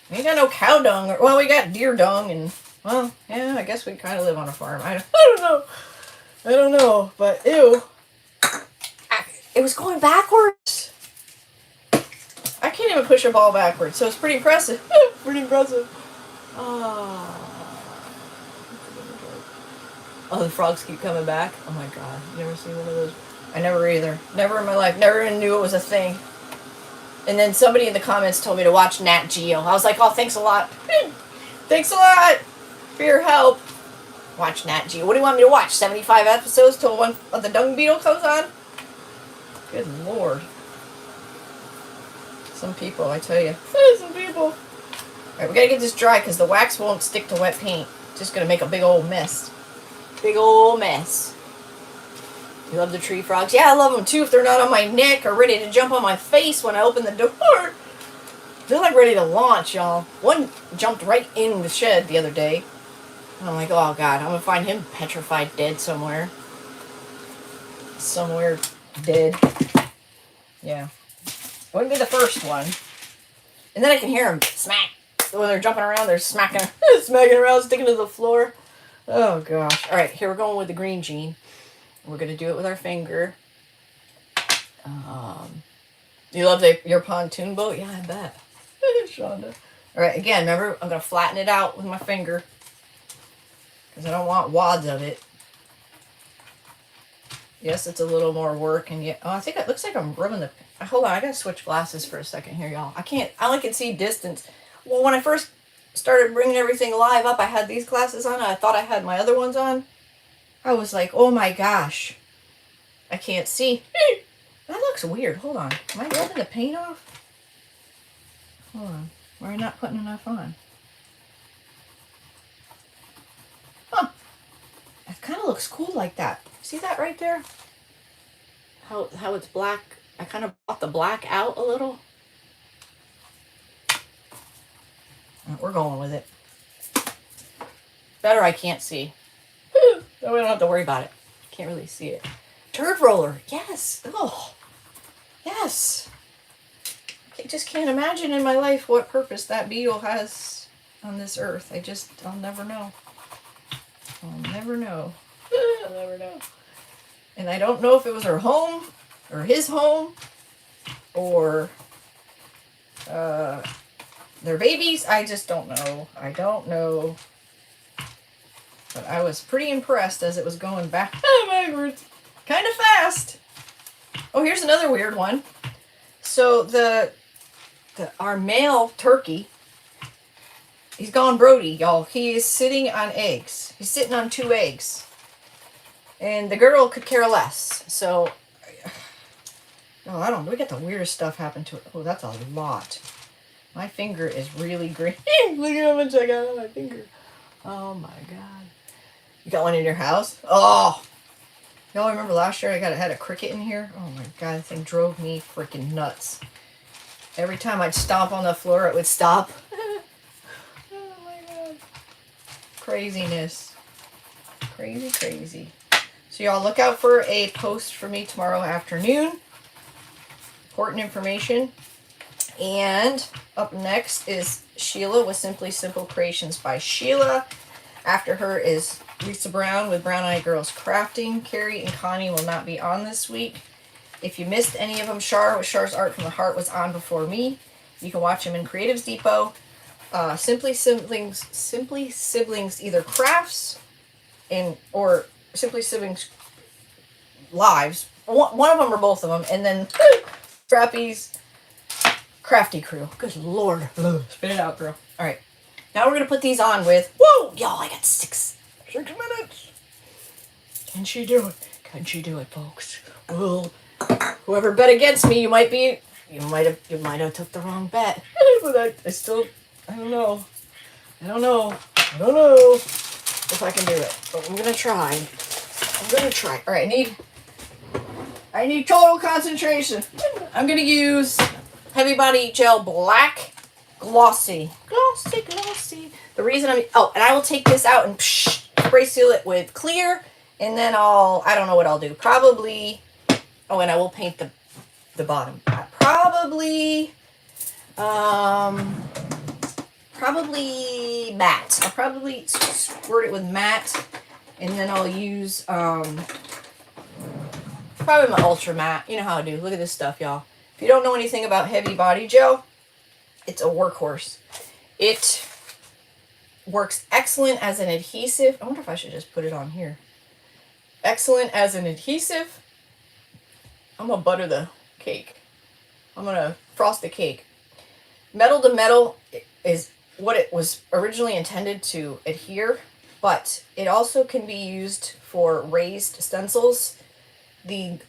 we ain't got no cow dung. Well, we got deer dung, and well, yeah, I guess we kind of live on a farm. I don't know, but ew. It was going backwards. I can't even push a ball backwards, so it's pretty impressive. Pretty impressive. Oh, the frogs keep coming back. Oh my god, you never seen one of those? I never either. Never in my life. Never even knew it was a thing. And then somebody in the comments told me to watch Nat Geo. I was like, oh, thanks a lot. Thanks a lot for your help. Watch Nat Geo. What do you want me to watch? 75 episodes till one of the dung beetle comes on? Good lord. Some people, I tell you. Some people. Alright, we gotta get this dry because the wax won't stick to wet paint. It's just gonna make a big old mess. Big old mess. You love the tree frogs? Yeah, I love them too if they're not on my neck or ready to jump on my face when I open the door. They're like ready to launch, y'all. One jumped right in the shed the other day. And I'm like, oh god, I'm gonna find him petrified dead somewhere. Somewhere dead. Yeah. Wouldn't be the first one. And then I can hear them smack. When they're jumping around, they're smacking around, sticking to the floor. Oh gosh. Alright, here we're going with the green gene. We're going to do it with our finger. You love your pontoon boat? Yeah, I bet. Shonda. Alright, again, remember, I'm going to flatten it out with my finger. Because I don't want wads of it. Yes, it's a little more work. And yet, I think it looks like I'm rubbing the... Hold on, I got to switch glasses for a second here, y'all. I only can see distance. Well, when I first started bringing everything live up, I had these glasses on. I thought I had my other ones on. I was like, oh my gosh. I can't see. That looks weird. Hold on. Am I rubbing the paint off? Hold on. Why are you not putting enough on? Huh. It kind of looks cool like that. See that right there? How it's black. I kind of brought the black out a little. We're going with it. Better I can't see. So we don't have to worry about it. Can't really see it. Turd roller. Yes. Oh. Yes. I just can't imagine in my life what purpose that beetle has on this earth. I'll never know. I'll never know. I'll never know. And I don't know if it was her home or his home or their babies. I just don't know. I don't know. But I was pretty impressed as it was going backwards. Kind of fast. Oh, here's another weird one. So our male turkey, he's gone Brody, y'all. He is sitting on eggs. He's sitting on 2 eggs. And the girl could care less. So, we got the weirdest stuff happen to it. Oh, that's a lot. My finger is really green. Look at how much I got on my finger. Oh my god. You got one in your house? Oh! Y'all remember last year I had a cricket in here? Oh my god, that thing drove me freaking nuts. Every time I'd stomp on the floor, it would stop. Oh my god. Craziness. Crazy, crazy. So y'all look out for a post for me tomorrow afternoon. Important information. And up next is Sheila with Simply Simple Creations by Sheila. After her is Lisa Brown with Brown Eye Girls Crafting. Carrie and Connie will not be on this week. If you missed any of them, Shar with Shar's Art from the Heart was on before me. You can watch them in Creatives Depot. Simply Siblings either crafts or Simply Siblings lives. One of them or both of them. And then Scrappy's Crafty Crew. Good lord. Spit it out, girl. Alright. Now we're going to put these on with... Whoa! Y'all, I got 6 minutes. Can she do it? Can she do it, folks? Well, whoever bet against me, you might have took the wrong bet. But I don't know. I don't know if I can do it, but I'm gonna try. All right, I need total concentration. I'm gonna use Heavy Body Gel Black Glossy. The reason and I will take this out and spray seal it with clear, and then I don't know what I'll do. Probably, and I will paint the bottom. Probably matte. I'll probably squirt it with matte, and then I'll use probably my Ultra Matte. You know how I do. Look at this stuff, y'all. If you don't know anything about Heavy Body Gel, it's a workhorse. It works excellent as an adhesive. I wonder if I should just put it on here. Excellent as an adhesive. I'm gonna butter the cake. I'm gonna frost the cake. Metal to metal is what it was originally intended to adhere, but it also can be used for raised stencils. The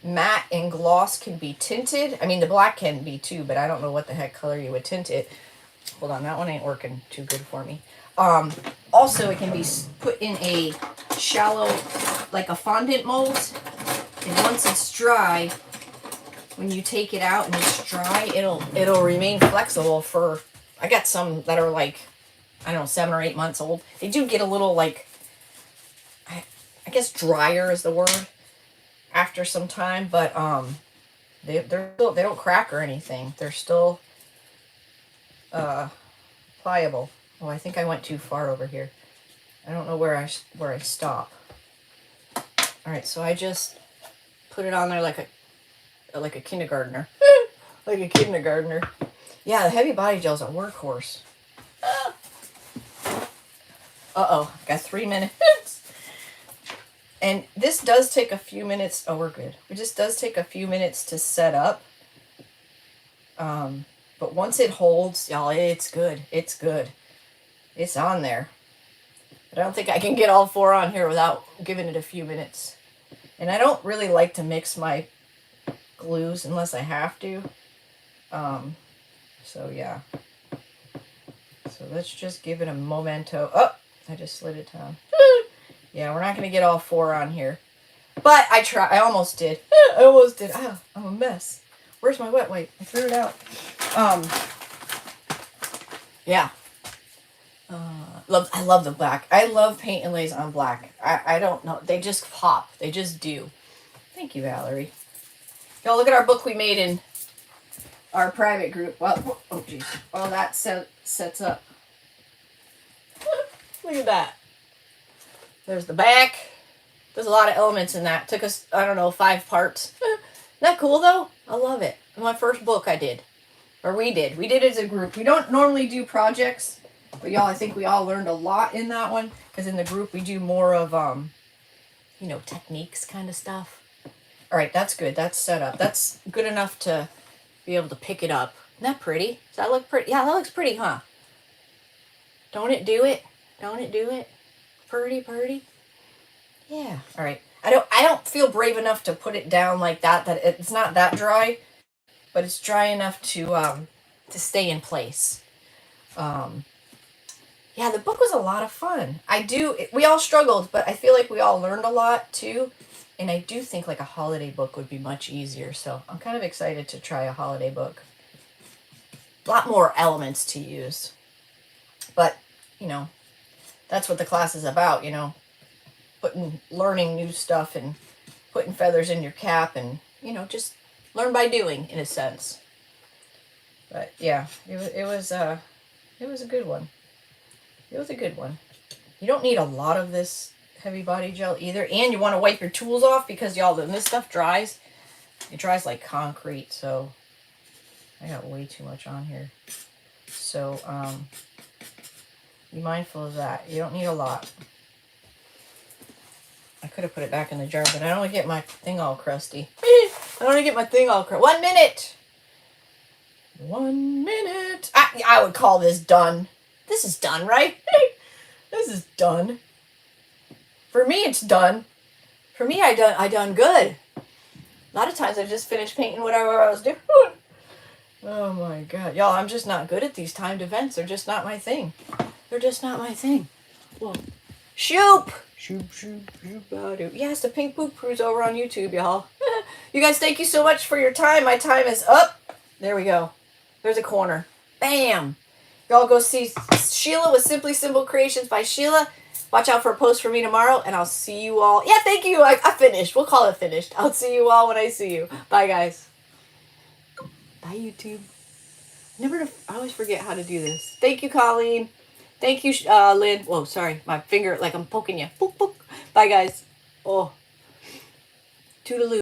matte and gloss can be tinted. I mean, the black can be too, but I don't know what the heck color you would tint it. Hold on, that one ain't working too good for me. Also, it can be put in a shallow, like a fondant mold, and once it's dry, when you take it out and it's dry, it'll remain flexible for, I got some that are like, I don't know, 7 or 8 months old. They do get a little like, I guess drier is the word after some time, but they don't crack or anything. They're still pliable. Oh, I think I went too far over here. I don't know where I stop. All right, so I just put it on there like a kindergartner. Like a kindergartner. Yeah, the Heavy Body Gel's a workhorse. Got 3 minutes. And this does take a few minutes. Oh, we're good. It just does take a few minutes to set up. But once it holds, y'all, it's good. It's good. It's on there. But I don't think I can get all 4 on here without giving it a few minutes. And I don't really like to mix my glues unless I have to. So yeah. So let's just give it a momento. Oh, I just slid it down. Yeah, we're not going to get all 4 on here. But I almost did. I almost did. Oh, I'm a mess. Where's my wet wipe? I threw it out. Yeah. I love the black. I love paint inlays on black. I don't know. They just pop. They just do. Thank you, Valerie. Y'all, look at our book we made in our private group. Well, oh, geez. Well, that sets up. Look at that. There's the back. There's a lot of elements in that. Took us, I don't know, 5 parts. Isn't that cool, though? I love it. My first book I did. Or we did. We did it as a group. We don't normally do projects. But y'all, I think we all learned a lot in that one. Because in the group we do more of, techniques kind of stuff. All right, that's good. That's set up. That's good enough to be able to pick it up. Isn't that pretty? Does that look pretty? Yeah, that looks pretty, huh? Don't it do it? Don't it do it? Pretty. Yeah. All right. I don't feel brave enough to put it down like that. That it's not that dry, but it's dry enough to stay in place. Yeah, the book was a lot of fun. We all struggled, but I feel like we all learned a lot too. And I do think like a holiday book would be much easier. So I'm kind of excited to try a holiday book. A lot more elements to use. But, that's what the class is about, learning new stuff and putting feathers in your cap and, just learn by doing in a sense. But yeah, it was a good one. It was a good one. You don't need a lot of this Heavy Body Gel either. And you want to wipe your tools off because, y'all, when this stuff dries, it dries like concrete. So I got way too much on here. So be mindful of that. You don't need a lot. I could have put it back in the jar, but I don't want to get my thing all crusty. I don't want to get my thing all crusty. 1 minute! 1 minute! I would call this done. This is done, right? This is done. For me, it's done. For me, I done good. A lot of times I just finished painting whatever I was doing. Oh my god. Y'all, I'm just not good at these timed events. They're just not my thing. They're just not my thing. Whoa. Shoop! Shoop, shoop, shoop. Yes, the Pink Poop Crew's over on YouTube, y'all. You guys, thank you so much for your time. My time is up. There we go. There's a corner. Bam! Y'all go see Sheila with Simply Simple Creations by Sheila. Watch out for a post for me tomorrow, and I'll see you all. Yeah, thank you. I finished. We'll call it finished. I'll see you all when I see you. Bye, guys. Bye, YouTube. I always forget how to do this. Thank you, Colleen. Thank you, Lynn. Whoa, sorry. My finger, like I'm poking you. Boop, boop. Bye, guys. Oh. Toodaloo.